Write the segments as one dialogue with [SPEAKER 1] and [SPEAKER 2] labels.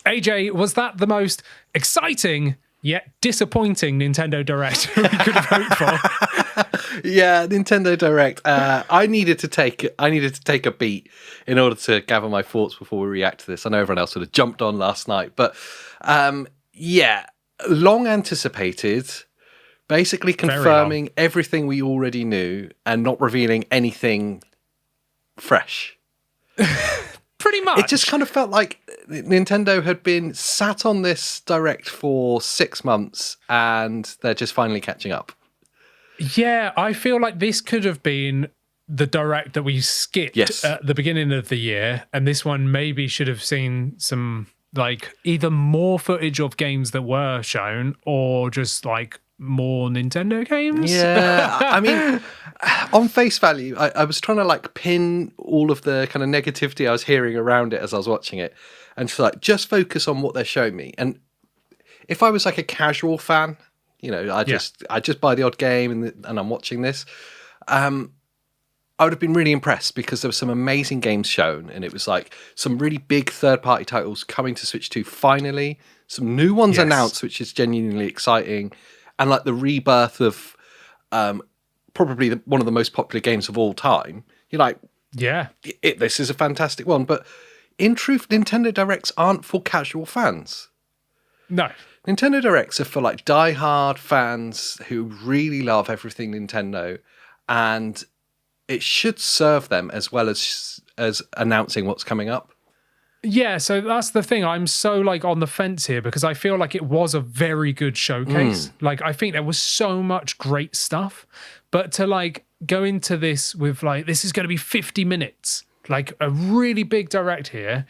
[SPEAKER 1] AJ, was that the most exciting yet disappointing Nintendo Direct we could have hoped for?
[SPEAKER 2] Yeah, Nintendo Direct. I needed to take a beat in order to gather my thoughts before we react to this. I know everyone else would have jumped on last night, but yeah, long anticipated. Basically confirming everything we already knew and not revealing anything fresh.
[SPEAKER 1] Pretty much.
[SPEAKER 2] It just kind of felt like Nintendo had been sat on this Direct for 6 months and they're just finally catching up.
[SPEAKER 1] Yeah, I feel like this could have been the Direct that we skipped at the beginning of the year, and this one maybe should have seen some, like, either more footage of games that were shown or just, like, more Nintendo games.
[SPEAKER 2] Yeah, I mean, on face value, I was trying to like pin all of the kind of negativity I was hearing around it as I was watching it, and just focus on what they're showing me. And if I was like a casual fan, you know, I just buy the odd game and I'm watching this, I would have been really impressed because there were some amazing games shown, and it was like some really big third-party titles coming to Switch 2 finally, some new ones announced, which is genuinely exciting. And like the rebirth of probably one of the most popular games of all time. You're like, this is a fantastic one. But in truth, Nintendo Directs aren't for casual fans.
[SPEAKER 1] No.
[SPEAKER 2] Nintendo Directs are for like die-hard fans who really love everything Nintendo. And it should serve them as well as announcing what's coming up.
[SPEAKER 1] Yeah, so that's the thing. I'm so like on the fence here because I feel like it was a very good showcase. Like I think there was so much great stuff, but to like go into this with like, this is going to be 50 minutes, like a really big Direct here.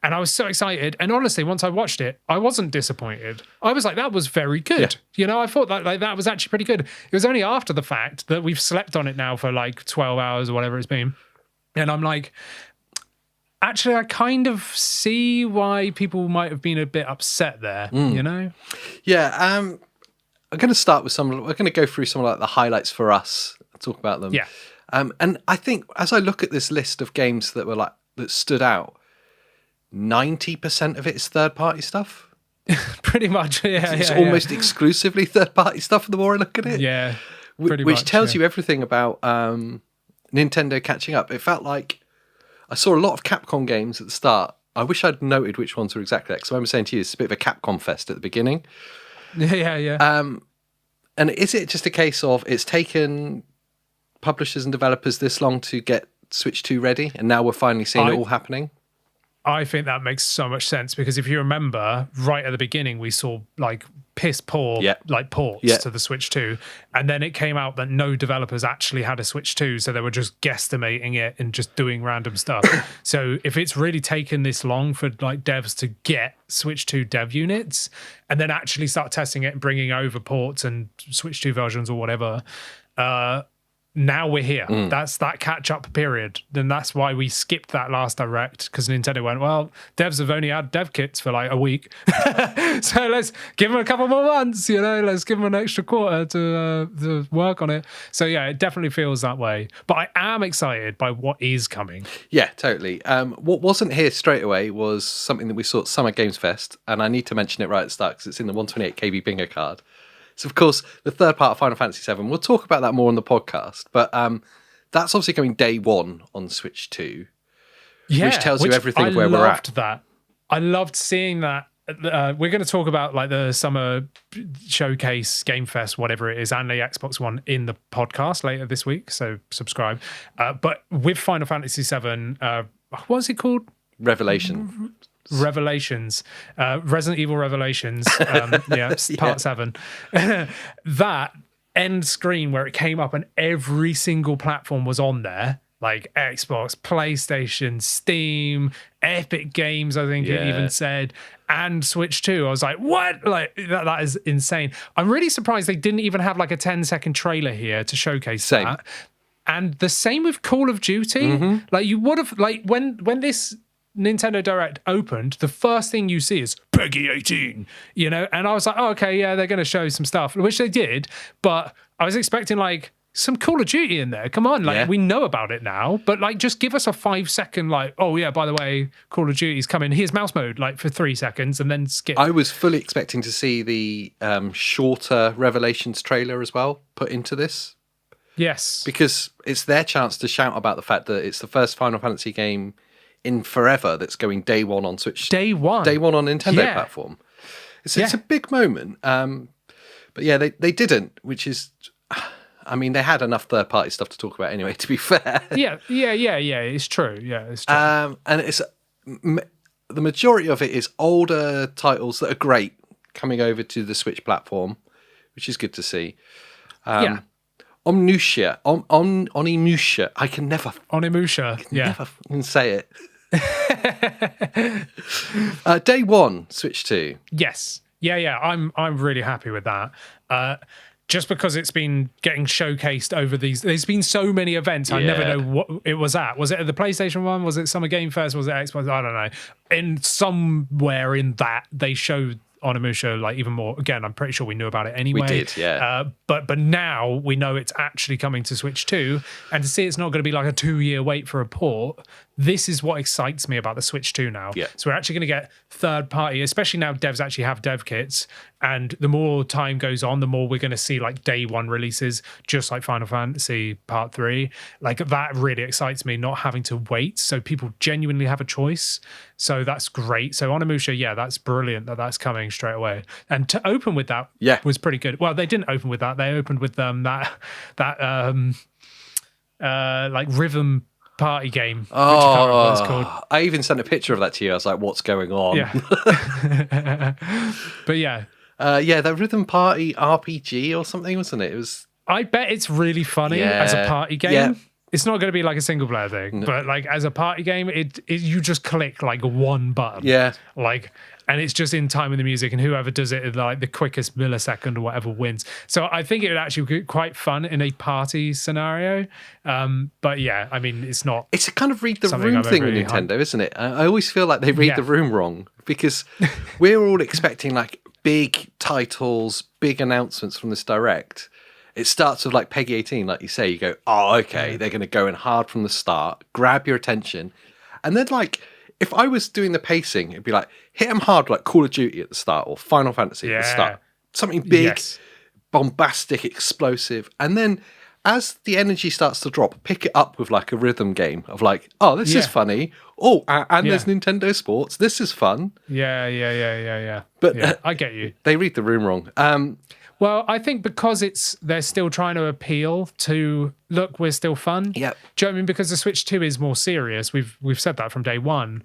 [SPEAKER 1] And I was so excited. And honestly, once I watched it, I wasn't disappointed. I was like, that was very good. Yeah. You know, I thought that like that was actually pretty good. It was only after the fact that we've slept on it now for like 12 hours or whatever it's been. And I'm like, actually, I kind of see why people might have been a bit upset there, you know?
[SPEAKER 2] Yeah, I'm going to start with we're going to go through some of like the highlights for us, talk about them.
[SPEAKER 1] Yeah.
[SPEAKER 2] And I think as I look at this list of games that were like, that stood out, 90% of it is third-party stuff.
[SPEAKER 1] Pretty much, yeah.
[SPEAKER 2] It's almost exclusively third-party stuff the more I look at it.
[SPEAKER 1] Yeah,
[SPEAKER 2] which tells you everything about Nintendo catching up. It felt like I saw a lot of Capcom games at the start. I wish I'd noted which ones were exactly that, because I remember saying to you, it's a bit of a Capcom fest at the beginning.
[SPEAKER 1] Yeah.
[SPEAKER 2] And is it just a case of it's taken publishers and developers this long to get Switch 2 ready, and now we're finally seeing it all happening?
[SPEAKER 1] I think that makes so much sense, because if you remember, right at the beginning, we saw like piss poor like ports to the Switch 2, and then it came out that no developers actually had a Switch 2, so they were just guesstimating it and just doing random stuff. So if it's really taken this long for like devs to get Switch 2 dev units and then actually start testing it and bringing over ports and Switch 2 versions or whatever, now we're here. That's that catch-up period. Then that's why we skipped that last Direct, because Nintendo went, well, devs have only had dev kits for like a week. So let's give them a couple more months, you know, let's give them an extra quarter to work on it. So yeah, it definitely feels that way. But I am excited by what is coming.
[SPEAKER 2] Yeah, totally. What wasn't here straight away was something that we saw at Summer Games Fest, and I need to mention it right at the start because it's in the 128 KB bingo card. So, of course, the third part of Final Fantasy VII, we'll talk about that more on the podcast, but that's obviously coming day one on Switch 2, which tells you everything of where we're at.
[SPEAKER 1] That. I loved seeing that. We're going to talk about like the Summer Showcase, Game Fest, whatever it is, and the Xbox One in the podcast later this week, so subscribe. But with Final Fantasy VII, what is it called?
[SPEAKER 2] Revelations,
[SPEAKER 1] Resident Evil Revelations, part 7. That end screen where it came up and every single platform was on there, like Xbox, PlayStation, Steam, Epic Games, I think it even said, and Switch 2. I was like, what? Like that is insane. I'm really surprised they didn't even have like a 10-second trailer here to showcase that. And the same with Call of Duty. Like you would have, like when this Nintendo Direct opened, the first thing you see is Peggy 18, you know, and I was like, oh, okay, yeah, they're going to show some stuff, which they did, but I was expecting like some Call of Duty in there. Come on, like we know about it now, but like just give us a 5-second like, oh yeah, by the way, Call of Duty's coming. Here's mouse mode, like for 3 seconds, and then skip.
[SPEAKER 2] I was fully expecting to see the shorter Revelations trailer as well put into this.
[SPEAKER 1] Yes,
[SPEAKER 2] because it's their chance to shout about the fact that it's the first Final Fantasy game in forever that's going day one on Switch.
[SPEAKER 1] Day one on
[SPEAKER 2] Nintendo platform. It's a big moment. But yeah, they didn't, which is, I mean, they had enough third-party stuff to talk about anyway, to be fair.
[SPEAKER 1] Yeah, it's true. Yeah, it's true.
[SPEAKER 2] And it's the majority of it is older titles that are great coming over to the Switch platform, which is good to see. Onimusha. I can never.
[SPEAKER 1] Onimusha.
[SPEAKER 2] Never say it. Day one, Switch 2.
[SPEAKER 1] Yes. Yeah. I'm really happy with that. Just because it's been getting showcased over there's been so many events. I never know what it was at. Was it at the PlayStation 1? Was it Summer Game Fest? Was it Xbox? I don't know. In somewhere in that, they showed Onimusha like even more. Again, I'm pretty sure we knew about it anyway.
[SPEAKER 2] We did, yeah.
[SPEAKER 1] But now we know it's actually coming to Switch 2, and to see it's not going to be like a 2-year wait for a port. This is what excites me about the Switch 2 now.
[SPEAKER 2] Yeah.
[SPEAKER 1] So we're actually going to get third party, especially now devs actually have dev kits, and the more time goes on, the more we're going to see like day one releases, just like Final Fantasy Part 3. Like that really excites me, not having to wait. So people genuinely have a choice. So that's great. So Onimusha, that's brilliant that's coming straight away. And to open with that was pretty good. Well, they didn't open with that. They opened with that like rhythm party game, which I can't remember what it's called.
[SPEAKER 2] I even sent a picture of that to you. I was like, what's going on?
[SPEAKER 1] Yeah. But
[SPEAKER 2] the Rhythm Party RPG or something, wasn't it? It was.
[SPEAKER 1] I bet it's really funny as a party game.
[SPEAKER 2] Yeah.
[SPEAKER 1] It's not going to be like a single player thing, but like as a party game, it you just click like one button.
[SPEAKER 2] Yeah.
[SPEAKER 1] Like, and it's just in time with the music, and whoever does it like the quickest millisecond or whatever wins. So I think it would actually be quite fun in a party scenario. But yeah, I mean, it's not.
[SPEAKER 2] It's a kind of read the room thing with Nintendo, isn't it? I always feel like they read the room wrong, because we're all expecting like big titles, big announcements from this Direct. It starts with like Peggy 18, like you say. You go, oh, okay, they're going to go in hard from the start, grab your attention. And then like, if I was doing the pacing, it'd be like, hit them hard like Call of Duty at the start or Final Fantasy at the start. Something big, bombastic, explosive. And then as the energy starts to drop, pick it up with like a rhythm game of like, oh, this is funny. Oh, and there's Nintendo Sports. This is fun.
[SPEAKER 1] Yeah. But I get you.
[SPEAKER 2] They read the room wrong.
[SPEAKER 1] Well, I think because they're still trying to appeal to, look, we're still fun.
[SPEAKER 2] Yep.
[SPEAKER 1] Do you know what I mean? Because the Switch 2 is more serious. We've said that from day one.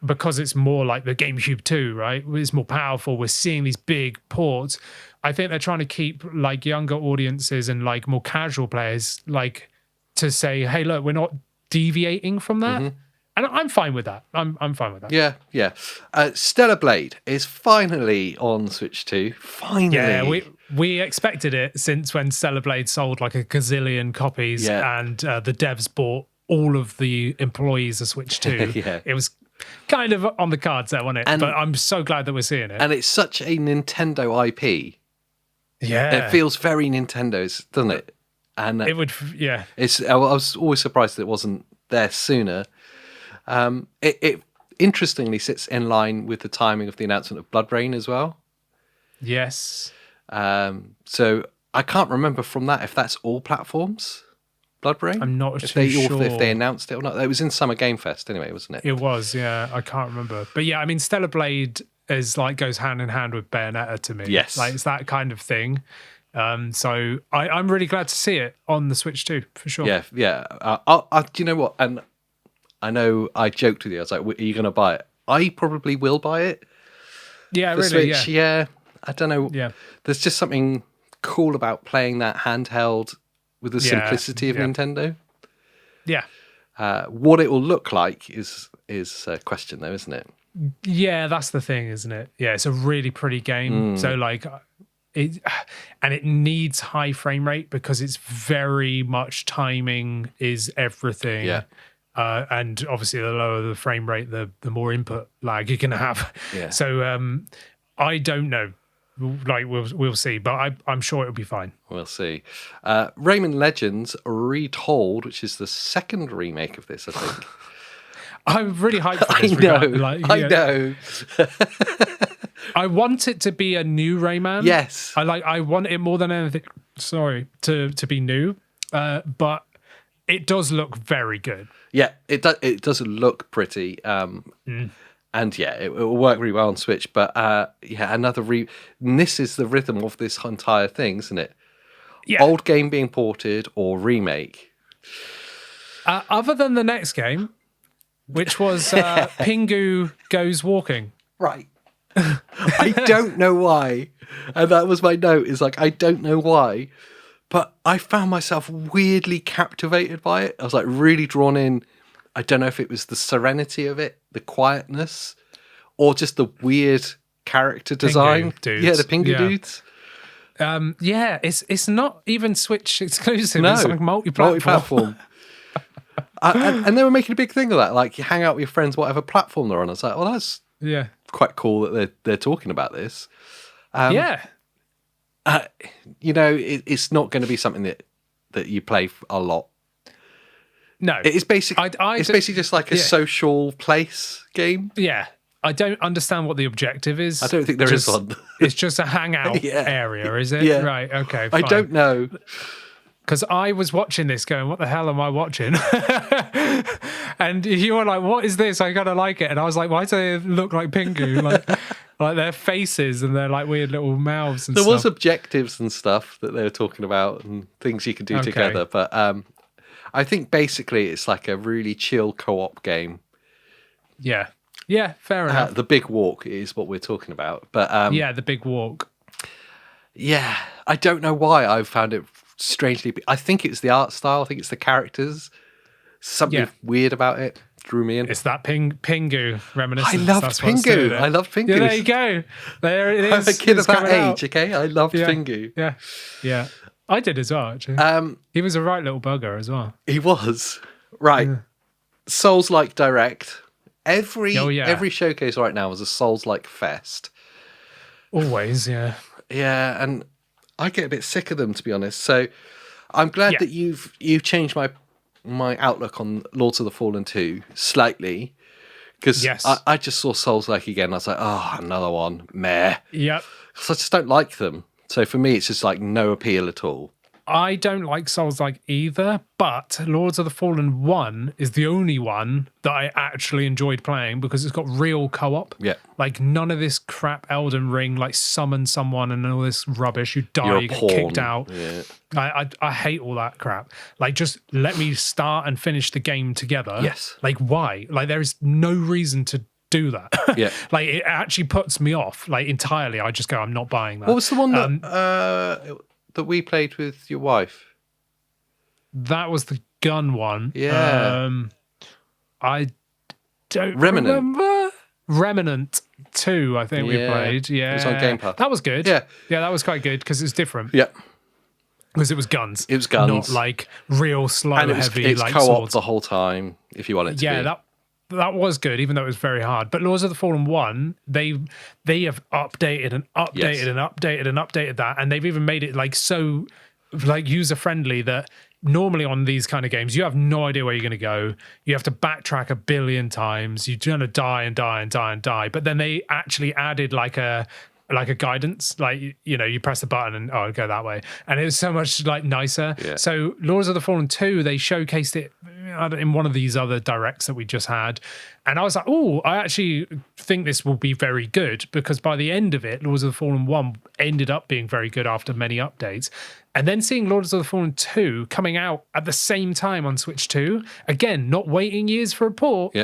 [SPEAKER 1] Because it's more like the GameCube 2, right? It's more powerful. We're seeing these big ports. I think they're trying to keep like younger audiences and like more casual players like to say, hey, look, we're not deviating from that. Mm-hmm. And I'm fine with that. I'm fine with that.
[SPEAKER 2] Yeah. Stellar Blade is finally on Switch 2. Finally.
[SPEAKER 1] Yeah, we expected it since when Stellar Blade sold like a gazillion copies and the devs bought all of the employees of Switch 2. It was kind of on the cards there, wasn't it? But I'm so glad that we're seeing it.
[SPEAKER 2] And it's such a Nintendo IP.
[SPEAKER 1] Yeah.
[SPEAKER 2] It feels very Nintendo's, doesn't it? And
[SPEAKER 1] it would,
[SPEAKER 2] I was always surprised that it wasn't there sooner. It interestingly sits in line with the timing of the announcement of Blood Rain as well.
[SPEAKER 1] Yes.
[SPEAKER 2] So I can't remember from that if that's all platforms, Blood Rain.
[SPEAKER 1] I'm not sure.
[SPEAKER 2] If they announced it or not. It was in Summer Game Fest anyway, wasn't it?
[SPEAKER 1] It was, yeah. I can't remember. But yeah, I mean, Stellar Blade is like goes hand in hand with Bayonetta to me.
[SPEAKER 2] Yes.
[SPEAKER 1] Like it's that kind of thing. So I'm really glad to see it on the Switch too, for sure.
[SPEAKER 2] Yeah. Do you know what? And I know I joked with you. I was like, are you going to buy it? I probably will buy it.
[SPEAKER 1] Yeah, really,
[SPEAKER 2] Switch. Yeah. I don't know.
[SPEAKER 1] Yeah.
[SPEAKER 2] There's just something cool about playing that handheld with the simplicity of Nintendo.
[SPEAKER 1] Yeah.
[SPEAKER 2] What it will look like is a question though, isn't it?
[SPEAKER 1] Yeah, that's the thing, isn't it? Yeah, it's a really pretty game. So like it needs high frame rate because it's very much timing is everything.
[SPEAKER 2] Yeah.
[SPEAKER 1] And obviously the lower the frame rate, the more input lag you're going to have.
[SPEAKER 2] Yeah.
[SPEAKER 1] So I don't know. like we'll see, but I'm sure it'll be fine.
[SPEAKER 2] We'll see. Rayman Legends Retold, which is the second remake of this, I think.
[SPEAKER 1] I'm really hyped for this.
[SPEAKER 2] I know.
[SPEAKER 1] I want it to be a new Rayman.
[SPEAKER 2] Yes.
[SPEAKER 1] I want it more than anything. Sorry, to be new, but it does look very good.
[SPEAKER 2] Yeah, it does. It does look pretty. And yeah, it will work really well on Switch. But another and this is the rhythm of this entire thing, isn't it?
[SPEAKER 1] Yeah.
[SPEAKER 2] Old game being ported or remake.
[SPEAKER 1] Other than the next game, which was Pingu Goes Walking.
[SPEAKER 2] Right. I don't know why. And that was my note, is like, I don't know why. But I found myself weirdly captivated by it. I was like really drawn in. I don't know if it was the serenity of it, the quietness, or just the weird character design.
[SPEAKER 1] Dudes.
[SPEAKER 2] Yeah, the Pingu dudes.
[SPEAKER 1] It's not even Switch exclusive.
[SPEAKER 2] No,
[SPEAKER 1] it's like multi-platform.
[SPEAKER 2] And they were making a big thing of that. Like, you hang out with your friends, whatever platform they're on. I was like, well, that's quite cool that they're talking about this. It's not going to be something that you play a lot.
[SPEAKER 1] No,
[SPEAKER 2] it's basically just like a social place game.
[SPEAKER 1] Yeah, I don't understand what the objective is.
[SPEAKER 2] I don't think there is one.
[SPEAKER 1] It's just a hangout area, is it?
[SPEAKER 2] Yeah.
[SPEAKER 1] Right. Okay. Fine.
[SPEAKER 2] I don't know.
[SPEAKER 1] Because I was watching this going, what the hell am I watching? And you were like, what is this? I gotta like it. And I was like, why do they look like Pingu? Like their faces and their like weird little mouths and
[SPEAKER 2] stuff. There
[SPEAKER 1] was
[SPEAKER 2] objectives and stuff that they were talking about and things you could do together. But I think basically it's like a really chill co-op game.
[SPEAKER 1] Yeah. Yeah, fair enough.
[SPEAKER 2] The Big Walk is what we're talking about. But
[SPEAKER 1] the Big Walk.
[SPEAKER 2] Yeah, I don't know why I found it strangely. I think it's the art style. I think it's the characters. Something weird about it drew me in.
[SPEAKER 1] It's that Pingu reminiscence.
[SPEAKER 2] I loved Pingu.
[SPEAKER 1] Yeah, there you go. There it is.
[SPEAKER 2] I'm a kid of that age, okay? I loved Pingu.
[SPEAKER 1] Yeah, yeah. I did as well, actually. He was a right little bugger as well.
[SPEAKER 2] He was. Right. Yeah. Souls-like Direct. Every showcase right now is a Souls-like fest.
[SPEAKER 1] Always, yeah.
[SPEAKER 2] Yeah, and I get a bit sick of them, to be honest. So I'm glad that you've changed my outlook on Lords of the Fallen 2 slightly. Because I just saw Souls-like again. I was like, oh, another one. Meh.
[SPEAKER 1] Yep.
[SPEAKER 2] Because I just don't like them. So for me, it's just like no appeal at all.
[SPEAKER 1] I don't like Souls-like either, but Lords of the Fallen 1 is the only one that I actually enjoyed playing because it's got real co-op.
[SPEAKER 2] Yeah.
[SPEAKER 1] Like none of this crap Elden Ring, like summon someone and all this rubbish. You die, you get kicked out.
[SPEAKER 2] Yeah.
[SPEAKER 1] I hate all that crap. Like just let me start and finish the game together.
[SPEAKER 2] Yes.
[SPEAKER 1] Like why? Like there is no reason to do that.
[SPEAKER 2] Yeah.
[SPEAKER 1] Like it actually puts me off like entirely. I just go, I'm not buying that.
[SPEAKER 2] What was the one that we played with your wife?
[SPEAKER 1] That was the gun one.
[SPEAKER 2] Yeah.
[SPEAKER 1] I don't remember. Remnant 2, I think we played. Yeah.
[SPEAKER 2] It was on Game Pass.
[SPEAKER 1] That was good.
[SPEAKER 2] Yeah.
[SPEAKER 1] Yeah, that was quite good because it's different.
[SPEAKER 2] Yeah.
[SPEAKER 1] Because it was guns.
[SPEAKER 2] It was guns.
[SPEAKER 1] Not like real slow,
[SPEAKER 2] and
[SPEAKER 1] heavy
[SPEAKER 2] it's
[SPEAKER 1] like
[SPEAKER 2] co-op
[SPEAKER 1] swords.
[SPEAKER 2] the whole time if you want it to be.
[SPEAKER 1] Yeah, that was good, even though it was very hard. But Lords of the Fallen 1, they have updated and updated and updated and updated that, and they've even made it like so like user friendly that normally on these kind of games you have no idea where you're going to go. You have to backtrack a billion times. You're going to die and die and die and die. But then they actually added like a guidance, like, you know, you press the button and it'll go that way, and it was so much like nicer. So Lords of the Fallen 2, they showcased it in one of these other directs that we just had, and I was like, oh, I actually think this will be very good, because by the end of it, Lords of the Fallen 1 ended up being very good after many updates. And then seeing Lords of the Fallen 2 coming out at the same time on Switch 2, again, not waiting years for a port.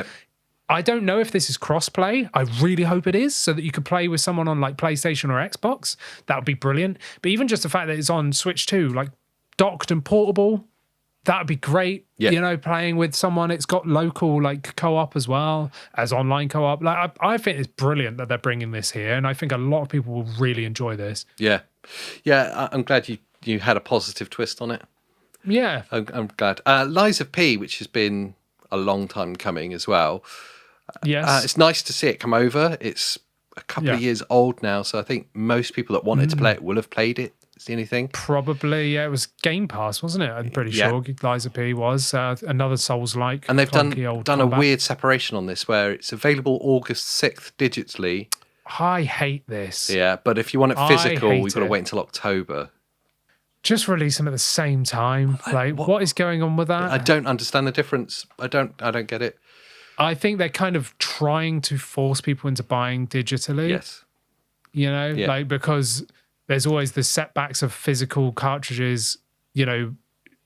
[SPEAKER 1] I don't know if this is cross-play. I really hope it is, so that you could play with someone on like PlayStation or Xbox. That would be brilliant. But even just the fact that it's on Switch 2, like docked and portable, that would be great. You know, playing with someone. It's got local like co-op as well as online co-op. Like I think it's brilliant that they're bringing this here, and I think a lot of people will really enjoy this.
[SPEAKER 2] Yeah, I'm glad you had a positive twist on it.
[SPEAKER 1] Yeah,
[SPEAKER 2] I'm glad. Lies of P, which has been a long time coming as well.
[SPEAKER 1] Yes.
[SPEAKER 2] It's nice to see it come over. It's a couple of years old now, so I think most people that wanted to play it will have played it. See anything?
[SPEAKER 1] Probably, yeah. It was Game Pass, wasn't it? I'm pretty sure Liza P was another Souls-like.
[SPEAKER 2] And they've done a weird separation on this where it's available August 6th digitally.
[SPEAKER 1] I hate this.
[SPEAKER 2] Yeah, but if you want it physical, we've got to wait until October.
[SPEAKER 1] Just release them at the same time. What is going on with that?
[SPEAKER 2] I don't understand the difference. I don't get it.
[SPEAKER 1] I think they're kind of trying to force people into buying digitally.
[SPEAKER 2] Yes.
[SPEAKER 1] You know, because there's always the setbacks of physical cartridges, you know,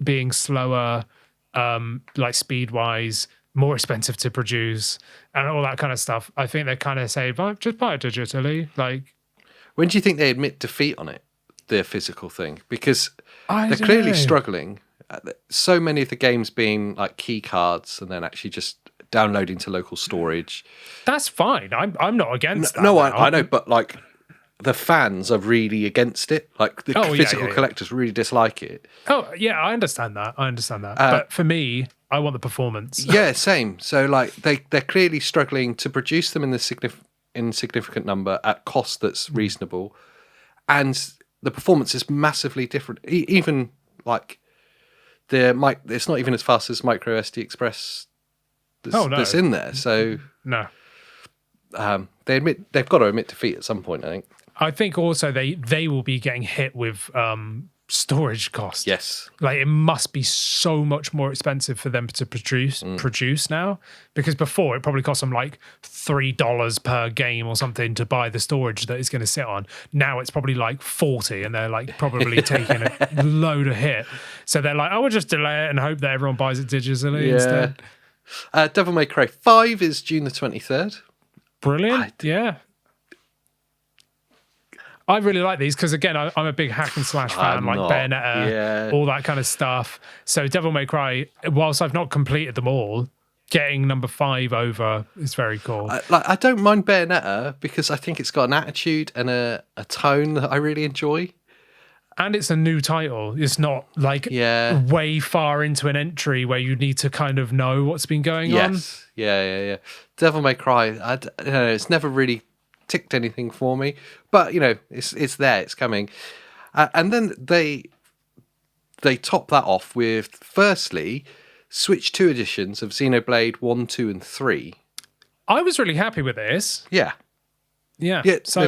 [SPEAKER 1] being slower, like speed-wise, more expensive to produce, and all that kind of stuff. I think they kind of say, just buy it digitally. Like,
[SPEAKER 2] when do you think they admit defeat on it, the physical thing? Because they're clearly struggling. So many of the games being like key cards and then actually just downloading to local storage.
[SPEAKER 1] That's fine. I'm not against that.
[SPEAKER 2] No, I know, but like, the fans are really against it. Like the physical collectors really dislike it.
[SPEAKER 1] Oh yeah, I understand that. But for me, I want the performance.
[SPEAKER 2] Yeah, same. So like they're clearly struggling to produce them in significant number at cost that's reasonable, and the performance is massively different. Even like it's not even as fast as micro SD Express that's in there. So
[SPEAKER 1] no.
[SPEAKER 2] They've got to admit defeat at some point, I think.
[SPEAKER 1] I think also they will be getting hit with storage costs.
[SPEAKER 2] Yes.
[SPEAKER 1] Like it must be so much more expensive for them to produce now, because before it probably cost them like $3 per game or something to buy the storage that it's going to sit on. Now it's probably like 40, and they're like probably taking a load of hit. So they're like, I will just delay it and hope that everyone buys it digitally instead.
[SPEAKER 2] Devil May Cry 5 is June the 23rd.
[SPEAKER 1] Brilliant. Yeah. I really like these because, again, I'm a big hack and slash fan, like Bayonetta, all that kind of stuff. So Devil May Cry, whilst I've not completed them all, getting number 5 over is very cool.
[SPEAKER 2] I don't mind Bayonetta because I think it's got an attitude and a tone that I really enjoy.
[SPEAKER 1] And it's a new title. It's not like way far into an entry where you need to kind of know what's been going on.
[SPEAKER 2] Yeah. Devil May Cry, I don't know, it's never really ticked anything for me, but you know, it's there, it's coming, and then they top that off with firstly Switch 2 editions of Xenoblade 1, 2, and 3.
[SPEAKER 1] I was really happy with this.
[SPEAKER 2] Yeah.
[SPEAKER 1] So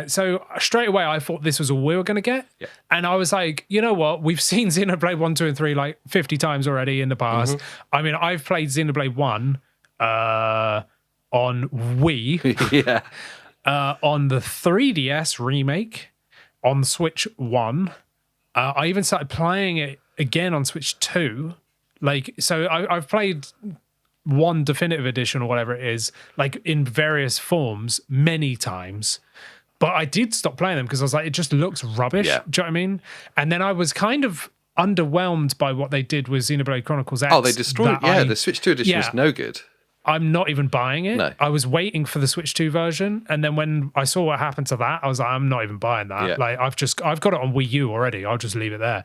[SPEAKER 1] so straight away I thought this was all we were going to get, and I was like, you know what, we've seen Xenoblade 1, 2, and 3 like 50 times already in the past. I mean, I've played Xenoblade 1 on Wii, on the 3DS remake, on the Switch 1. I even started playing it again on Switch 2. Like, so I've played 1 definitive edition or whatever it is, like in various forms many times. But I did stop playing them because I was like, it just looks rubbish.
[SPEAKER 2] Yeah.
[SPEAKER 1] Do you know what I mean? And then I was kind of underwhelmed by what they did with Xenoblade Chronicles X.
[SPEAKER 2] Oh, they destroyed it. The Switch 2 edition was no good.
[SPEAKER 1] I'm not even buying it.
[SPEAKER 2] No.
[SPEAKER 1] I was waiting for the Switch 2 version, and then when I saw what happened to that, I was like, I'm not even buying that.
[SPEAKER 2] Yeah.
[SPEAKER 1] Like I've got it on Wii U already. I'll just leave it there.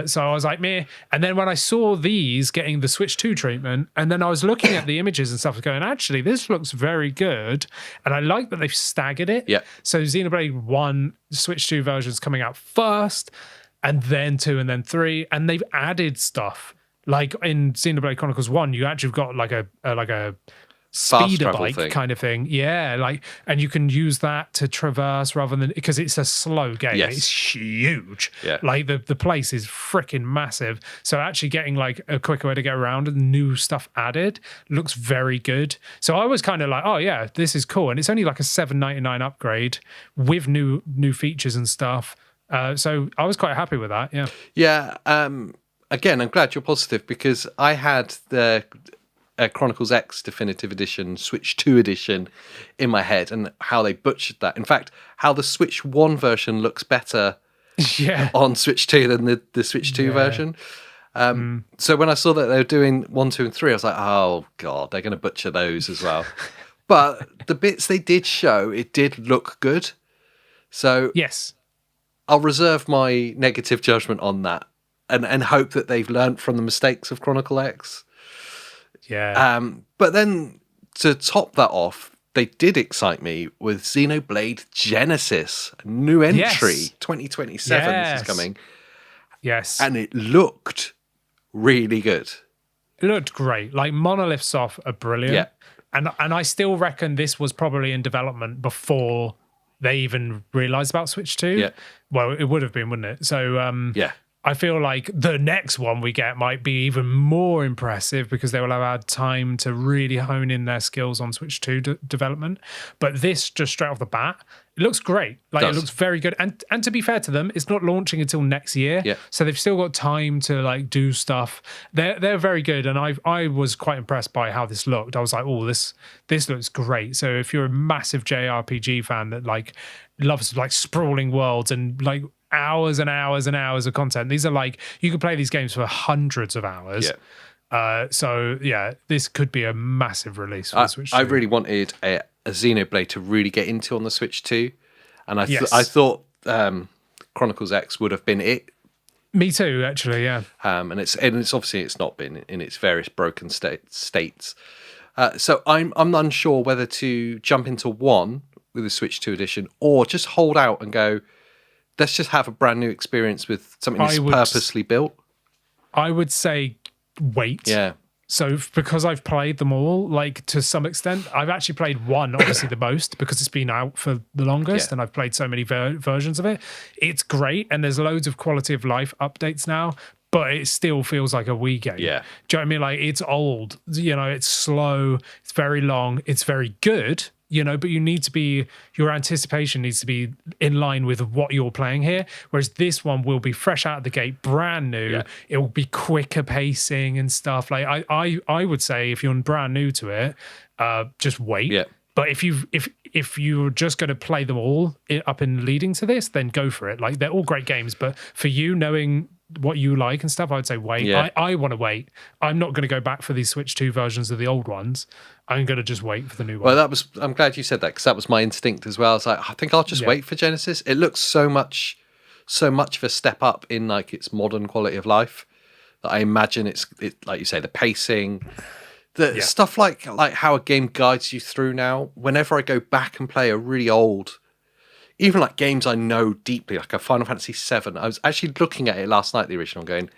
[SPEAKER 1] So I was like, meh. And then when I saw these getting the Switch 2 treatment, and then I was looking at the images and stuff, going, actually, this looks very good, and I like that they've staggered it.
[SPEAKER 2] Yeah.
[SPEAKER 1] So Xenoblade 1 Switch 2 version's coming out first, and then 2, and then 3, and they've added stuff. Like in Xenoblade Chronicles 1, you actually got like a speeder bike kind of thing. Yeah, like, and you can use that to traverse rather than, because it's a slow game.
[SPEAKER 2] Yes.
[SPEAKER 1] It's huge.
[SPEAKER 2] Yeah.
[SPEAKER 1] Like the place is freaking massive. So actually getting like a quicker way to get around and new stuff added looks very good. So I was kind of like, oh yeah, this is cool. And it's only like a $7.99 upgrade with new features and stuff. So I was quite happy with that. Yeah.
[SPEAKER 2] Yeah. Again, I'm glad you're positive because I had the Chronicles X Definitive Edition, Switch 2 edition in my head, and how they butchered that. In fact, how the Switch 1 version looks better on Switch 2 than the Switch 2 version. So when I saw that they were doing 1, 2, and 3, I was like, oh, God, they're going to butcher those as well. But the bits they did show, it did look good. So
[SPEAKER 1] yes,
[SPEAKER 2] I'll reserve my negative judgment on that. And hope that they've learnt from the mistakes of Chronicle X.
[SPEAKER 1] Yeah.
[SPEAKER 2] But then to top that off, they did excite me with Xenoblade Genesis, a new entry, 2027. This is coming.
[SPEAKER 1] Yes,
[SPEAKER 2] and it looked really good.
[SPEAKER 1] It looked great. Like Monolith Soft are brilliant.
[SPEAKER 2] Yeah.
[SPEAKER 1] And I still reckon this was probably in development before they even realized about Switch 2.
[SPEAKER 2] Yeah.
[SPEAKER 1] Well, it would have been, wouldn't it? So
[SPEAKER 2] yeah.
[SPEAKER 1] I feel like the next one we get might be even more impressive because they will have had time to really hone in their skills on Switch 2 development. But this, just straight off the bat, it looks great. Like it looks very good. And to be fair to them, it's not launching until next year.
[SPEAKER 2] Yeah.
[SPEAKER 1] So they've still got time to like do stuff. They're very good. And I was quite impressed by how this looked. I was like, oh, this looks great. So if you're a massive JRPG fan that like loves like sprawling worlds and like hours and hours and hours of content. These are like, you could play these games for hundreds of hours.
[SPEAKER 2] Yeah.
[SPEAKER 1] So yeah, this could be a massive release for the Switch 2.
[SPEAKER 2] I really wanted a Xenoblade to really get into on the Switch 2. And I thought Chronicles X would have been it.
[SPEAKER 1] Me too, actually, yeah.
[SPEAKER 2] And it's obviously it's not been in its various broken states. So I'm unsure whether to jump into one with the Switch 2 edition or just hold out and go, let's just have a brand new experience with something that's purposely built. I
[SPEAKER 1] would say wait.
[SPEAKER 2] Yeah.
[SPEAKER 1] So because I've played them all, like to some extent, I've actually played one, obviously the most, because it's been out for the longest, and I've played so many versions of it. It's great, and there's loads of quality of life updates now, but it still feels like a Wii game.
[SPEAKER 2] Yeah.
[SPEAKER 1] Do you know what I mean? Like it's old, it's slow, it's very long, it's very good. But your anticipation needs to be in line with what you're playing here. Whereas this one will be fresh out of the gate, brand new. Yeah. It will be quicker pacing and stuff. Like I would say if you're brand new to it, just wait.
[SPEAKER 2] Yeah.
[SPEAKER 1] But if you're just going to play them all up and leading to this, then go for it. Like they're all great games, but for you knowing what you like and stuff, I'd say wait. Yeah. I want to wait. I'm not going to go back for these Switch 2 versions of the old ones. I'm going to just wait for the new one.
[SPEAKER 2] Well, I'm glad you said that because that was my instinct as well. I was like, I think I'll just wait for Genesis. It looks so much of a step up in like its modern quality of life that I imagine it's like you say, the pacing, the stuff like how a game guides you through now. Whenever I go back and play a really old, even like games I know deeply, like a Final Fantasy VII, I was actually looking at it last night, the original, going,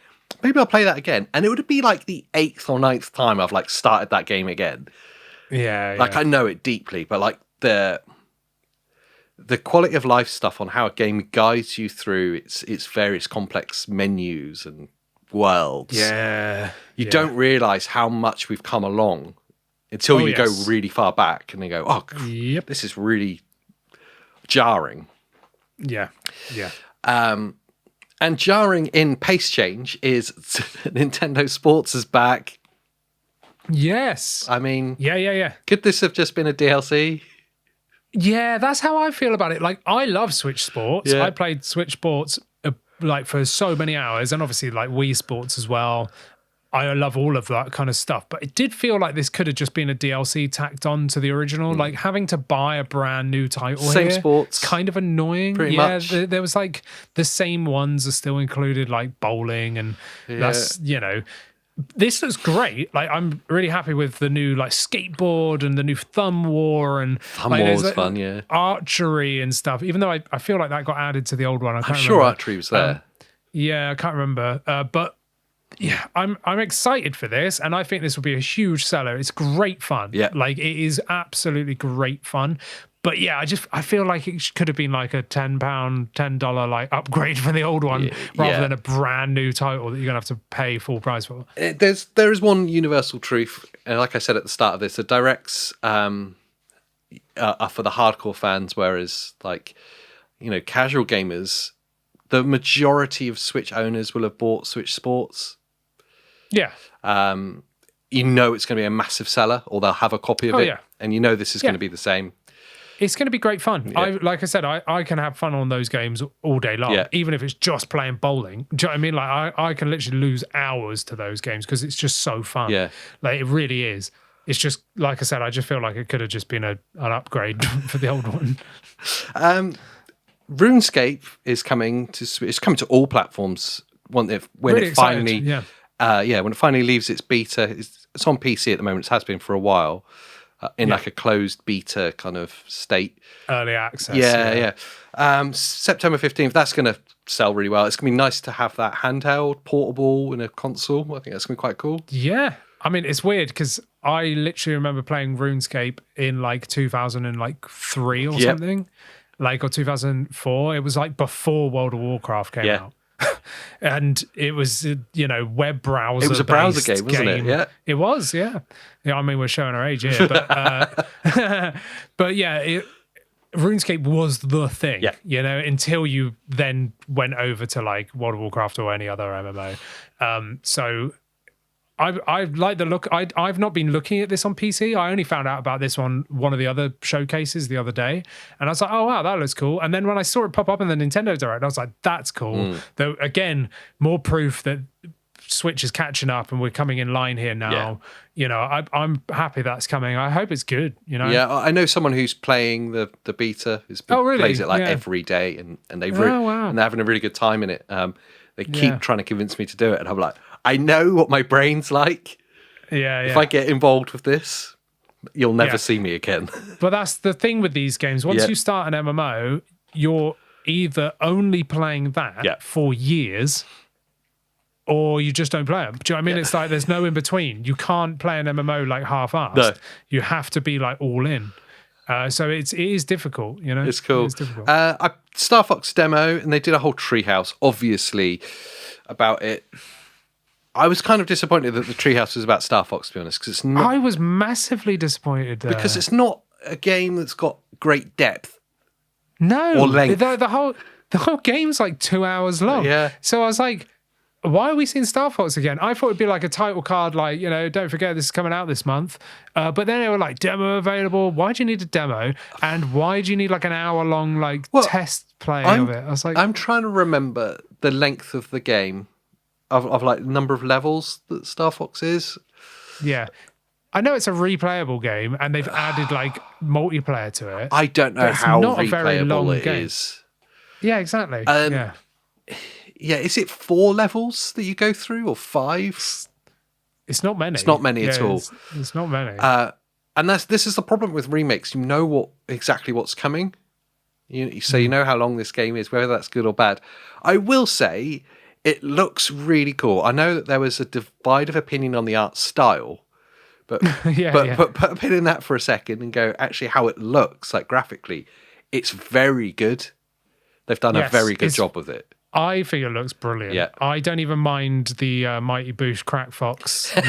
[SPEAKER 2] maybe I'll play that again. And it would be like the 8th or 9th time I've like started that game again.
[SPEAKER 1] Yeah.
[SPEAKER 2] Like I know it deeply, but like the quality of life stuff on how a game guides you through its various complex menus and worlds.
[SPEAKER 1] Yeah.
[SPEAKER 2] You don't realise how much we've come along until you go really far back and then go, this is really jarring.
[SPEAKER 1] Yeah. Yeah.
[SPEAKER 2] And jarring in pace change is Nintendo Sports is back.
[SPEAKER 1] Yes.
[SPEAKER 2] I mean,
[SPEAKER 1] yeah.
[SPEAKER 2] Could this have just been a DLC?
[SPEAKER 1] Yeah, that's how I feel about it. Like, I love Switch Sports.
[SPEAKER 2] Yeah.
[SPEAKER 1] I played Switch Sports like for so many hours, and obviously like Wii Sports as well. I love all of that kind of stuff, but it did feel like this could have just been a DLC tacked on to the original. Like having to buy a brand new title
[SPEAKER 2] Same
[SPEAKER 1] here,
[SPEAKER 2] sports.
[SPEAKER 1] it's kind of annoying.
[SPEAKER 2] Pretty much.
[SPEAKER 1] There was like the same ones are still included, like bowling, and that's this looks great. Like I'm really happy with the new like skateboard and the new thumb war and
[SPEAKER 2] thumb war was fun,
[SPEAKER 1] archery and stuff. Even though I feel like that got added to the old one.
[SPEAKER 2] I'm sure archery was there.
[SPEAKER 1] I can't remember, but. Yeah, I'm excited for this, and I think this will be a huge seller. It's great fun.
[SPEAKER 2] Yeah,
[SPEAKER 1] like it is absolutely great fun. But yeah, I feel like it could have been like a $10 like upgrade for the old one rather than a brand new title that you're gonna have to pay full price for.
[SPEAKER 2] There is one universal truth, and like I said at the start of this, the directs are for the hardcore fans, whereas like casual gamers, the majority of Switch owners will have bought Switch Sports.
[SPEAKER 1] Yeah.
[SPEAKER 2] It's going to be a massive seller, or they'll have a copy of it, and this is going to be the same.
[SPEAKER 1] It's going to be great fun. Yeah. Like I said, I can have fun on those games all day long, even if it's just playing bowling. Do you know what I mean? Like I can literally lose hours to those games because it's just so fun.
[SPEAKER 2] Yeah.
[SPEAKER 1] Like it really is. It's just, like I said, I just feel like it could have just been an upgrade for the old one.
[SPEAKER 2] RuneScape is coming to Switch. It's coming to all platforms when it finally leaves its beta. It's on PC at the moment. It has been for a while. in like a closed beta kind of state.
[SPEAKER 1] Early access.
[SPEAKER 2] Yeah. September 15th, that's going to sell really well. It's going to be nice to have that handheld, portable in a console. I think that's going to be quite cool.
[SPEAKER 1] Yeah. I mean, it's weird because I literally remember playing RuneScape in like 2003 or something, like, or 2004. It was like before World of Warcraft came out. And it was, web browser.
[SPEAKER 2] It was a browser game, wasn't it? Yeah.
[SPEAKER 1] It was, yeah. I mean, we're showing our age here, but but yeah, RuneScape was the thing, until you then went over to like World of Warcraft or any other MMO. So I like the look. I've not been looking at this on PC. I only found out about this on one of the other showcases the other day, and I was like, "Oh wow, that looks cool." And then when I saw it pop up in the Nintendo Direct, I was like, "That's cool." Though again, more proof that Switch is catching up, and we're coming in line here now. I'm happy that's coming. I hope it's good.
[SPEAKER 2] Yeah, I know someone who's playing the beta. Plays it like every day, and they've and they're having a really good time in it. They keep trying to convince me to do it, and I'm like, I know what my brain's like. If I get involved with this, you'll never see me again.
[SPEAKER 1] But that's the thing with these games. Once you start an MMO, you're either only playing that for years, or you just don't play them. Do you know what I mean? It's like there's no in between. You can't play an MMO like half-assed. No. You have to be like all in. So it is difficult,
[SPEAKER 2] It's cool.
[SPEAKER 1] It's difficult.
[SPEAKER 2] Star Fox demo, and they did a whole treehouse, obviously, about it. I was kind of disappointed that the treehouse was about Star Fox, to be honest, because it's not.
[SPEAKER 1] I was massively disappointed
[SPEAKER 2] because it's not a game that's got great depth.
[SPEAKER 1] No,
[SPEAKER 2] or length.
[SPEAKER 1] The whole game's like 2 hours long.
[SPEAKER 2] Yeah.
[SPEAKER 1] So I was like, why are we seeing Star Fox again? I thought it'd be like a title card, like, don't forget this is coming out this month. But then they were like, demo available. Why do you need a demo? And why do you need like an hour long test play of it? I was like,
[SPEAKER 2] I'm trying to remember the length of the game. Of like the number of levels that Star Fox is.
[SPEAKER 1] Yeah. I know it's a replayable game and they've added like multiplayer to it.
[SPEAKER 2] I don't know how replayable it is.
[SPEAKER 1] Yeah, exactly.
[SPEAKER 2] Yeah, is it 4 levels that you go through or 5?
[SPEAKER 1] It's not many.
[SPEAKER 2] It's not many at all.
[SPEAKER 1] It's not many.
[SPEAKER 2] And this is the problem with remakes. You know exactly what's coming. So you know how long this game is, whether that's good or bad. I will say, it looks really cool. I know that there was a divide of opinion on the art style, but put a pin in that for a second and go, actually, how it looks, like graphically, it's very good. They've done a very good job with it.
[SPEAKER 1] I think it looks brilliant. Yeah. I don't even mind the Mighty Boosh Crack Fox look.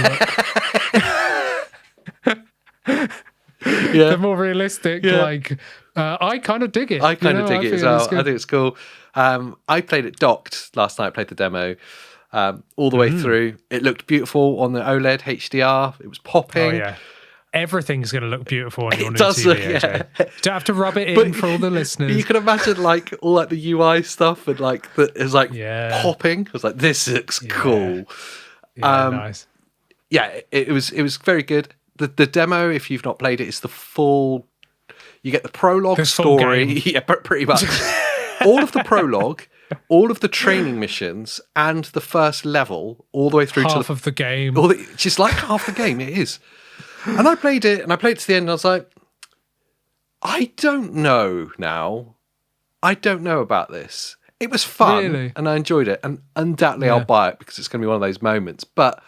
[SPEAKER 1] The more realistic, I kind of dig it.
[SPEAKER 2] I kind of dig it as well. I think it's cool. I played it docked last night. I played the demo all the way through. It looked beautiful on the OLED HDR. It was popping. Oh, yeah.
[SPEAKER 1] Everything's going to look beautiful on your new TV, AJ. Don't have to rub it in for all the listeners.
[SPEAKER 2] You can imagine like all like the UI stuff and like it's like popping. I was like, this looks cool.
[SPEAKER 1] Yeah, nice.
[SPEAKER 2] Yeah, it was very good. The demo, if you've not played it, is the full. You get the prologue story. Yeah, pretty much. All of the prologue, all of the training missions, and the first level, all the way through
[SPEAKER 1] half of the game.
[SPEAKER 2] Just like half the game, it is. And I played it, to the end, and I was like, I don't know now. I don't know about this. It was fun, and I enjoyed it, and undoubtedly I'll buy it because it's going to be one of those moments. But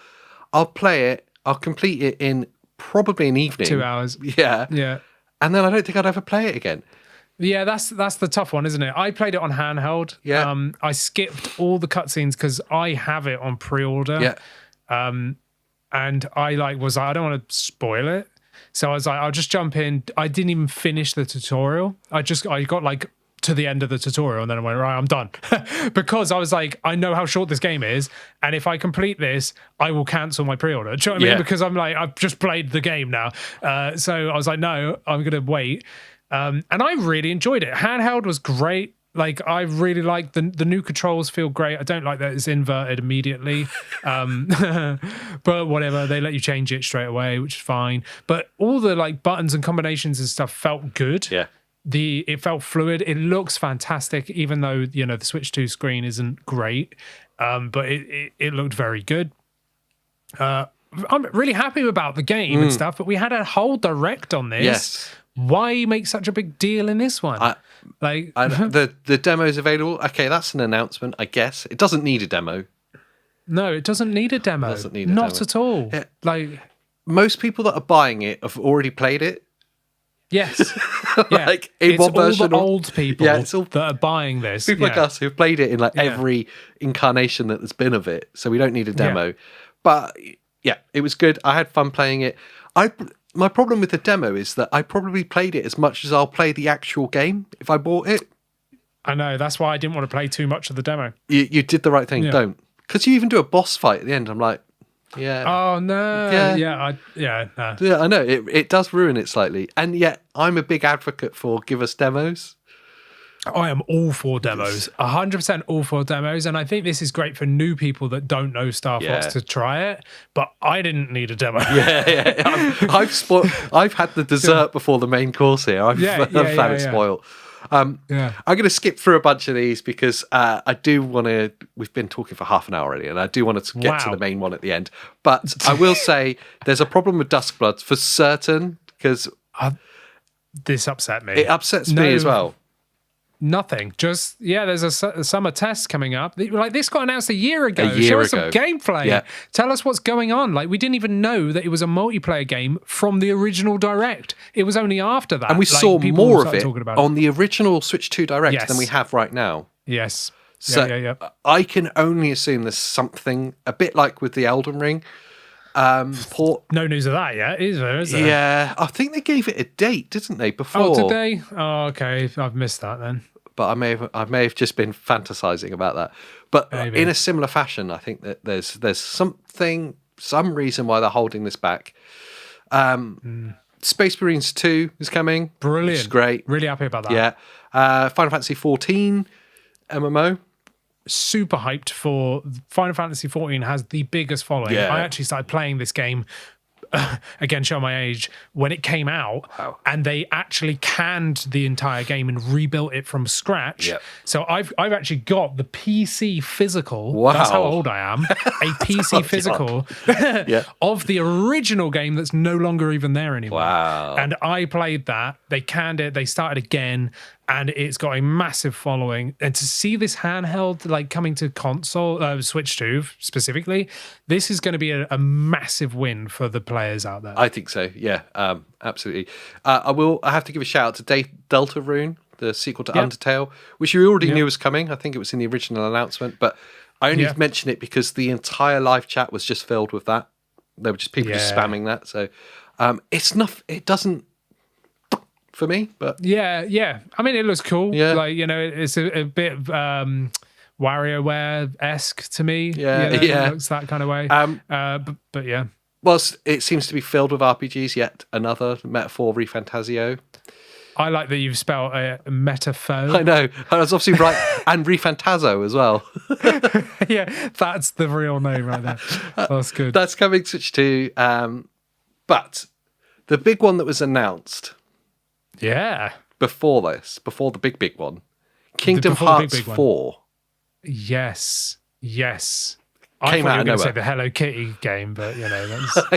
[SPEAKER 2] I'll play it, I'll complete it in probably an evening.
[SPEAKER 1] 2 hours.
[SPEAKER 2] Yeah.
[SPEAKER 1] Yeah.
[SPEAKER 2] And then I don't think I'd ever play it again.
[SPEAKER 1] Yeah, that's the tough one, isn't it? I played it on handheld.
[SPEAKER 2] Yeah.
[SPEAKER 1] I skipped all the cutscenes because I have it on pre-order.
[SPEAKER 2] Yeah.
[SPEAKER 1] And I I don't want to spoil it. So I was like, I'll just jump in. I didn't even finish the tutorial. I got like to the end of the tutorial and then I went, right, I'm done. Because I was like, I know how short this game is. And if I complete this, I will cancel my pre-order. Do you know what I mean? Because I'm like, I've just played the game now. So I was like, no, I'm going to wait. And I really enjoyed it. Handheld was great. Like, I really like the new controls feel great. I don't like that it's inverted immediately. But whatever, they let you change it straight away, which is fine. But all the like buttons and combinations and stuff felt good.
[SPEAKER 2] Yeah.
[SPEAKER 1] It felt fluid. It looks fantastic, even though, the Switch 2 screen isn't great. But it looked very good. I'm really happy about the game and stuff, but we had a whole direct on this.
[SPEAKER 2] Yes.
[SPEAKER 1] Why make such a big deal in this one?
[SPEAKER 2] The demo's available. Okay, that's an announcement, I guess. It doesn't need a demo.
[SPEAKER 1] No, it doesn't need a demo. Not at all. Yeah.
[SPEAKER 2] Most people that are buying it have already played it.
[SPEAKER 1] Yes.
[SPEAKER 2] Yeah.
[SPEAKER 1] It's all the old people that are buying this.
[SPEAKER 2] People like us who've played it in every incarnation that there's been of it, so we don't need a demo. Yeah. But yeah, it was good. I had fun playing it. My problem with the demo is that I probably played it as much as I'll play the actual game if I bought it.
[SPEAKER 1] I know, that's why I didn't want to play too much of the demo.
[SPEAKER 2] You did the right thing, don't. Because you even do a boss fight at the end, I'm like, yeah.
[SPEAKER 1] Oh, no.
[SPEAKER 2] Yeah.
[SPEAKER 1] No.
[SPEAKER 2] Yeah, I know. It does ruin it slightly. And yet, I'm a big advocate for give us demos.
[SPEAKER 1] I am all for demos. 100% all for demos. And I think this is great for new people that don't know Star Fox to try it. But I didn't need a demo.
[SPEAKER 2] I've had the dessert before the main course here. I've had it spoiled. I'm going to skip through a bunch of these because I do want to. We've been talking for half an hour already, and I do want to get to the main one at the end. But I will say there's a problem with Duskbloods for certain because
[SPEAKER 1] this upset me.
[SPEAKER 2] It upsets me as well.
[SPEAKER 1] Nothing. Just there's a summer test coming up. Like this got announced a year ago. Show us some gameplay. Yeah. Tell us what's going on. Like we didn't even know that it was a multiplayer game from the original Direct. It was only after that.
[SPEAKER 2] And we saw more of it on the original Switch 2 Direct than we have right now.
[SPEAKER 1] Yes.
[SPEAKER 2] So I can only assume there's something a bit like with the Elden Ring port.
[SPEAKER 1] No news of that yet, is there?
[SPEAKER 2] Yeah, I think they gave it a date, didn't they? Before.
[SPEAKER 1] Oh, did they? Oh, okay. I've missed that then.
[SPEAKER 2] But I may have just been fantasizing about that. But in a similar fashion, I think that there's some reason why they're holding this back. Space Marines 2 is coming.
[SPEAKER 1] Brilliant.
[SPEAKER 2] Which is great.
[SPEAKER 1] Really happy about that.
[SPEAKER 2] Yeah. Final Fantasy 14 MMO.
[SPEAKER 1] Super hyped for Final Fantasy 14 has the biggest following. I actually started playing this game again, show my age, when it came out, and they actually canned the entire game and rebuilt it from scratch. So I've actually got the PC physical.
[SPEAKER 2] Wow.
[SPEAKER 1] That's how old I am. A PC physical of the original game that's no longer even there anymore.
[SPEAKER 2] Wow.
[SPEAKER 1] And I played that. They canned it. They started again. And it's got a massive following. And to see this handheld like coming to console, Switch 2 specifically, this is going to be a massive win for the players out there.
[SPEAKER 2] I think so. Yeah, absolutely. I have to give a shout out to Deltarune, the sequel to Undertale, which you already knew was coming. I think it was in the original announcement, but I only mention it because the entire live chat was just filled with that. There were just people just spamming that. So it's not. It doesn't. For me, but
[SPEAKER 1] I mean, it looks cool. Like, you know, it's a bit WarioWare-esque to me. It looks that kind of way. But yeah.
[SPEAKER 2] Well, it seems to be filled with RPGs. Yet another metaphor, Refantasio.
[SPEAKER 1] I like that you've spelled metaphor.
[SPEAKER 2] I know. I was obviously right, and Refantazo as well.
[SPEAKER 1] Yeah, that's the real name right there. That's good.
[SPEAKER 2] That's coming Switch 2. But the big one that was announced. Before the big one, Kingdom Hearts 4.
[SPEAKER 1] Yes.
[SPEAKER 2] Came
[SPEAKER 1] I thought you
[SPEAKER 2] out
[SPEAKER 1] were going to say the Hello Kitty game, but you know, that's...
[SPEAKER 2] I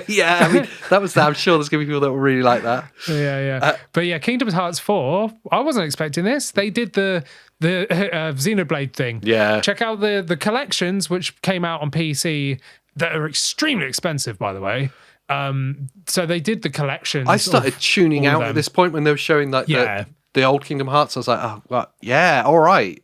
[SPEAKER 2] mean, that was that. I'm sure there's going to be people that will really like that.
[SPEAKER 1] But yeah, Kingdom Hearts 4. I wasn't expecting this. They did the Xenoblade thing.
[SPEAKER 2] Yeah.
[SPEAKER 1] Check out the collections which came out on PC that are extremely expensive, by the way. So they did the collections.
[SPEAKER 2] I started tuning out at this point when they were showing like the old Kingdom Hearts. I was like, oh, well, yeah, all right.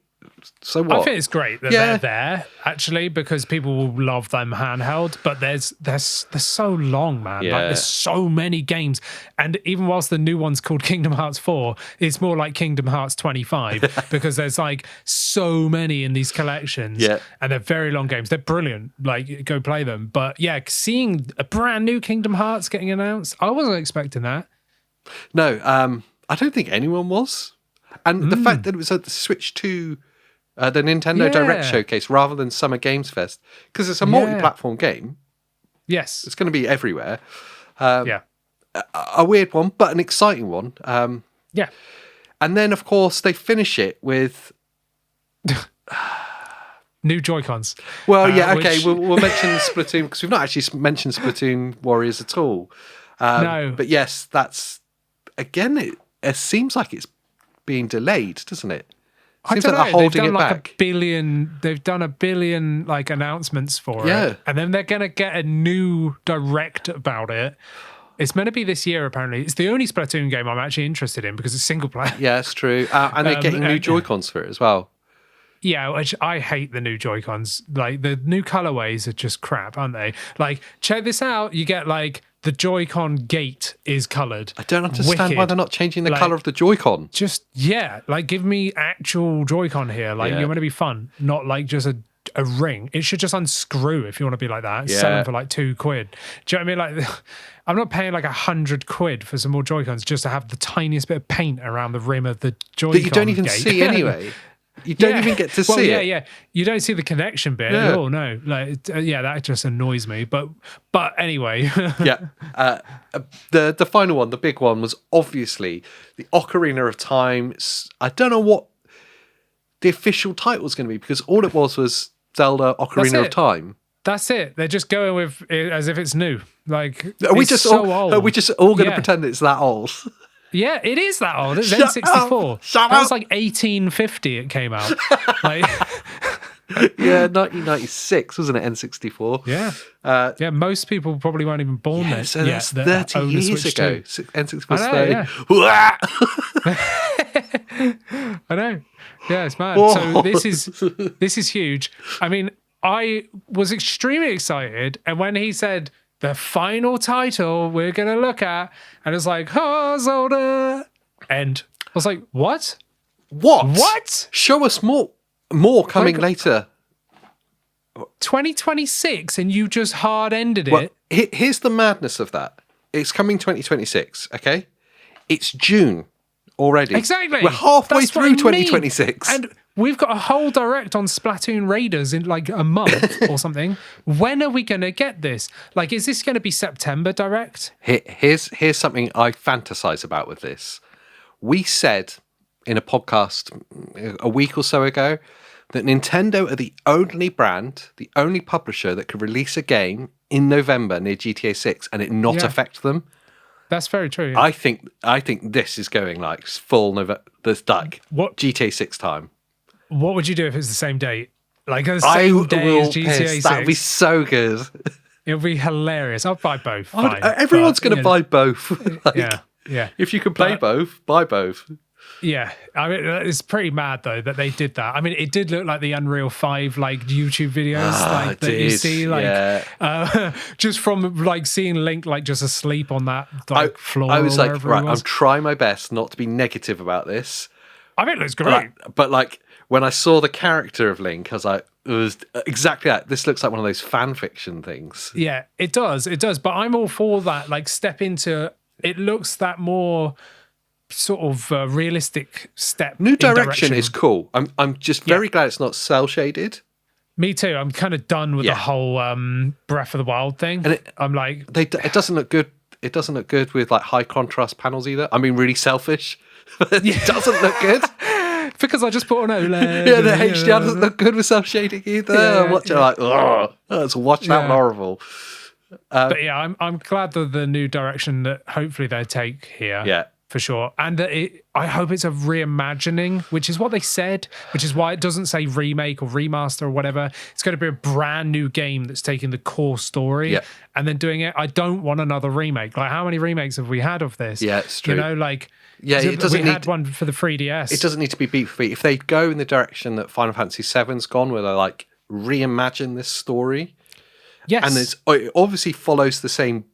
[SPEAKER 2] So what?
[SPEAKER 1] I think it's great that they're there actually, because people will love them handheld. But they're so long, man. Like there's so many games, and even whilst the new one's called Kingdom Hearts 4, it's more like Kingdom Hearts 25 because there's like so many in these collections, and they're very long games. They're brilliant. Like go play them. But yeah, seeing a brand new Kingdom Hearts getting announced, I wasn't expecting that.
[SPEAKER 2] No, I don't think anyone was, and the fact that it was at the Switch 2. The Nintendo Direct showcase rather than Summer Games Fest, because it's a multi-platform game.
[SPEAKER 1] Yes,
[SPEAKER 2] it's going to be everywhere. A weird one, but an exciting one. And then of course they finish it with
[SPEAKER 1] New Joy-Cons.
[SPEAKER 2] Well, yeah, okay. We'll mention Splatoon because we've not actually mentioned Splatoon Warriors at all.
[SPEAKER 1] No.
[SPEAKER 2] But yes, that's again. It seems like it's being delayed, doesn't it? Seems like they're holding it back.
[SPEAKER 1] They've done a billion like announcements for it, and then they're gonna get a new direct about it. It's meant to be this year, apparently. It's the only Splatoon game I'm actually interested in because it's single player.
[SPEAKER 2] Yeah, it's true. And they're getting new Joy-Cons for it as well.
[SPEAKER 1] Yeah, which I hate the new Joy-Cons. Like, the new colorways are just crap, aren't they? Like, check this out. You get, like, the Joy-Con gate is colored.
[SPEAKER 2] I don't understand why they're not changing the color of the Joy-Con.
[SPEAKER 1] Just, like, give me actual Joy-Con here. Like, you're meant to be fun, not, like, just a ring. It should just unscrew if you want to be like that. Sell them for, like, £2. Do you know what I mean? Like, I'm not paying, like, £100 for some more Joy-Cons just to have the tiniest bit of paint around the rim of the Joy-Con
[SPEAKER 2] that you don't even see anyway. You don't even get to see it.
[SPEAKER 1] Yeah. You don't see the connection bit.
[SPEAKER 2] Yeah.
[SPEAKER 1] Oh no, like that just annoys me. But anyway,
[SPEAKER 2] The final one, the big one, was obviously the Ocarina of Time. I don't know what the official title was going to be because all it was Zelda Ocarina of Time.
[SPEAKER 1] That's it. They're just going with it as if it's new. Like,
[SPEAKER 2] are we just all going to
[SPEAKER 1] Yeah.
[SPEAKER 2] pretend it's that old?
[SPEAKER 1] Yeah, it is that old. It's N64.
[SPEAKER 2] Shut
[SPEAKER 1] that
[SPEAKER 2] up.
[SPEAKER 1] was like 1850 it came out. Like,
[SPEAKER 2] Yeah, 1996, wasn't it? N64.
[SPEAKER 1] Yeah, most people probably weren't even born then.
[SPEAKER 2] So that's 30 years ago. N64 was
[SPEAKER 1] 30. I know. Yeah, it's mad.
[SPEAKER 2] Whoa.
[SPEAKER 1] So this is huge. I mean, I was extremely excited, and when he said the final title we're gonna look at, and it's like, oh, Zelda, and I was like, what?
[SPEAKER 2] Show us more coming later.
[SPEAKER 1] 2026, and you just hard ended
[SPEAKER 2] Well,
[SPEAKER 1] it.
[SPEAKER 2] here's the madness of that. It's coming 2026, okay? It's June already.
[SPEAKER 1] Exactly.
[SPEAKER 2] We're halfway
[SPEAKER 1] That's
[SPEAKER 2] through
[SPEAKER 1] what I mean.
[SPEAKER 2] 2026.
[SPEAKER 1] And we've got a whole direct on Splatoon Raiders in like a month or something. When are we going to get this? Like, is this going to be September direct?
[SPEAKER 2] Here's something I fantasize about with this. We said in a podcast a week or so ago that Nintendo are the only brand, the only publisher that could release a game in November near GTA 6 and it not affect them.
[SPEAKER 1] That's very true. Yeah.
[SPEAKER 2] I think this is going like full November. There's like GTA 6 time.
[SPEAKER 1] What would you do if it's the same date? Like the same day as GTA 6?
[SPEAKER 2] That'd be so good.
[SPEAKER 1] It'll be hilarious. I'll buy both.
[SPEAKER 2] Everyone's going to buy both.
[SPEAKER 1] Yeah.
[SPEAKER 2] If you can play both, buy both.
[SPEAKER 1] Yeah, I mean, it's pretty mad though that they did that. I mean, it did look like the Unreal 5 like YouTube videos you see, just from like seeing Link like just asleep on that floor.
[SPEAKER 2] I was like, right, I'm trying my best not to be negative about this.
[SPEAKER 1] I mean, it looks great,
[SPEAKER 2] but like when I saw the character of Link, I was like, it was exactly that. This looks like one of those fan fiction things.
[SPEAKER 1] Yeah, it does. But I'm all for that. Like, step into it. Looks that more sort of realistic step.
[SPEAKER 2] New direction is cool. I'm just very glad it's not cell shaded.
[SPEAKER 1] Me too. I'm kind of done with the whole Breath of the Wild thing. And I'm like,
[SPEAKER 2] it doesn't look good. It doesn't look good with like high contrast panels either. I mean, really selfish. It doesn't look good
[SPEAKER 1] because I just put on OLED.
[SPEAKER 2] Yeah, the HDR doesn't look good with cell shading either. I'm watching like, let's watch that Marvel.
[SPEAKER 1] But yeah, I'm glad that the new direction that hopefully they take here.
[SPEAKER 2] Yeah.
[SPEAKER 1] For sure. And I hope it's a reimagining, which is what they said, which is why it doesn't say remake or remaster or whatever. It's going to be a brand new game that's taking the core story and then doing it. I don't want another remake. Like, how many remakes have we had of this?
[SPEAKER 2] Yeah, it's true.
[SPEAKER 1] You know, like,
[SPEAKER 2] it doesn't
[SPEAKER 1] we had one for the 3DS.
[SPEAKER 2] It doesn't need to be beat for beat. If they go in the direction that Final Fantasy VII's gone, where they like reimagine this story, and it obviously follows the same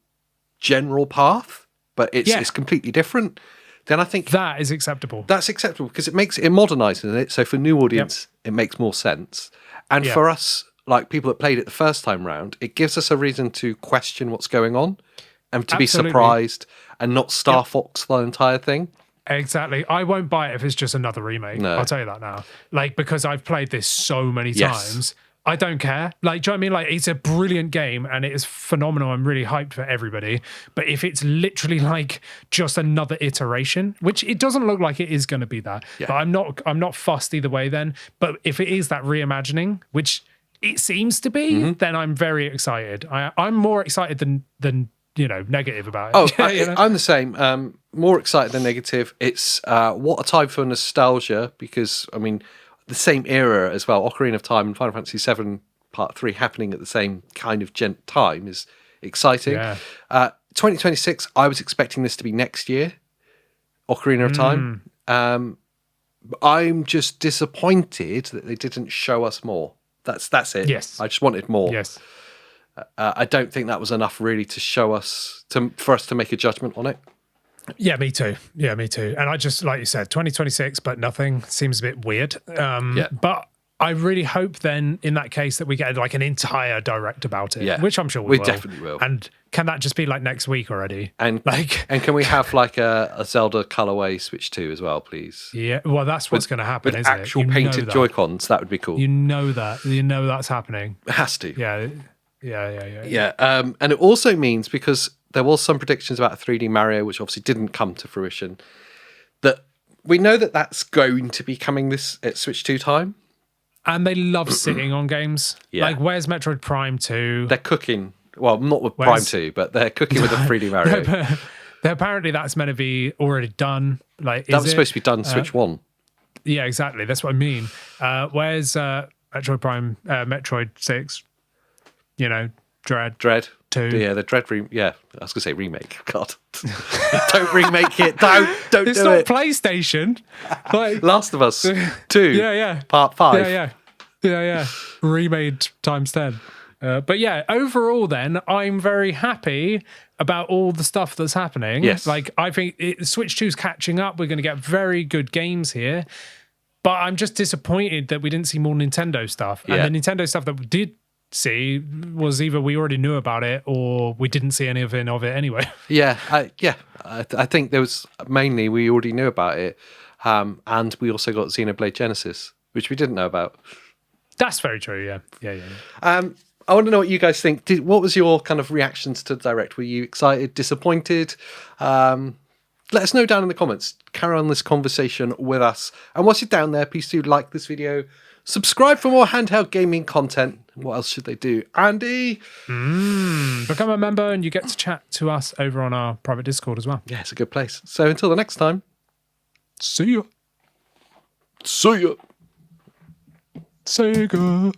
[SPEAKER 2] general path, but it's completely different, then I think
[SPEAKER 1] that is acceptable.
[SPEAKER 2] That's acceptable because it modernizes it. So for new audience, it makes more sense. And for us, like people that played it the first time round, it gives us a reason to question what's going on and to be surprised and not Star Fox the entire thing.
[SPEAKER 1] Exactly. I won't buy it if it's just another remake. No. I'll tell you that now. Like, because I've played this so many times. I don't care. Like, do you know what I mean? Like, it's a brilliant game and it is phenomenal. I'm really hyped for everybody. But if it's literally like just another iteration, which it doesn't look like it is going to be that, but I'm not fussed either way then. But if it is that reimagining, which it seems to be, then I'm very excited. I'm more excited than negative about it.
[SPEAKER 2] Oh, I'm the same. More excited than negative. It's what a time for nostalgia, because I mean, the same era as well. Ocarina of Time and Final Fantasy VII Part 3 happening at the same kind of time is exciting.
[SPEAKER 1] Yeah.
[SPEAKER 2] 2026, I was expecting this to be next year, Ocarina of Time. I'm just disappointed that they didn't show us more. That's it.
[SPEAKER 1] Yes.
[SPEAKER 2] I just wanted more.
[SPEAKER 1] Yes.
[SPEAKER 2] I don't think that was enough really to show us, for us to make a judgment on it.
[SPEAKER 1] Yeah, me too. And I just, like you said, 2026, but nothing seems a bit weird. But I really hope then, in that case, that we get like an entire direct about it, which I'm sure we will.
[SPEAKER 2] Definitely will.
[SPEAKER 1] And can that just be like next week already?
[SPEAKER 2] And can we have like a Zelda colorway Switch 2 as well, please?
[SPEAKER 1] Yeah, well, that's what's going to happen,
[SPEAKER 2] with
[SPEAKER 1] isn't
[SPEAKER 2] actual
[SPEAKER 1] it?
[SPEAKER 2] painted Joy-Cons, that would be cool.
[SPEAKER 1] You know that. You know that's happening.
[SPEAKER 2] It has to.
[SPEAKER 1] Yeah.
[SPEAKER 2] And it also means, because there was some predictions about a 3D Mario, which obviously didn't come to fruition, that we know that that's going to be coming at Switch 2 time. And
[SPEAKER 1] they love sitting on games. Yeah. Like, where's Metroid Prime 2?
[SPEAKER 2] They're cooking. Well, not with Prime 2, but they're cooking with a 3D Mario.
[SPEAKER 1] Apparently that's meant to be already done. Like,
[SPEAKER 2] that was supposed to be done Switch 1.
[SPEAKER 1] Yeah, exactly. That's what I mean. Where's Metroid Prime, Metroid 6? Dread 2.
[SPEAKER 2] Yeah, the Dread I was gonna say remake. God, don't remake it. Don't
[SPEAKER 1] it's
[SPEAKER 2] do
[SPEAKER 1] not
[SPEAKER 2] it.
[SPEAKER 1] PlayStation. Like,
[SPEAKER 2] Last of Us 2.
[SPEAKER 1] Yeah.
[SPEAKER 2] Part 5.
[SPEAKER 1] Yeah. Remade times 10. But yeah, overall, then I'm very happy about all the stuff that's happening.
[SPEAKER 2] Yes,
[SPEAKER 1] like I think Switch 2's catching up. We're going to get very good games here. But I'm just disappointed that we didn't see more Nintendo stuff. Yeah. And the Nintendo stuff that we did see was either we already knew about it or we didn't see anything of it anyway.
[SPEAKER 2] I think there was mainly we already knew about it, and we also got Xenoblade Gensis, which we didn't know about.
[SPEAKER 1] That's very true. Yeah.
[SPEAKER 2] I want to know what you guys think. What was your kind of reactions to the Direct? Were you excited, disappointed? Let us know down in the comments. Carry on this conversation with us. And once you're down there, please do like this video. Subscribe for more handheld gaming content. What else should they do? Andy?
[SPEAKER 1] Become a member and you get to chat to us over on our private Discord as well.
[SPEAKER 2] Yeah, it's a good place. So until the next time.
[SPEAKER 1] See ya.
[SPEAKER 2] See ya.
[SPEAKER 1] Sega.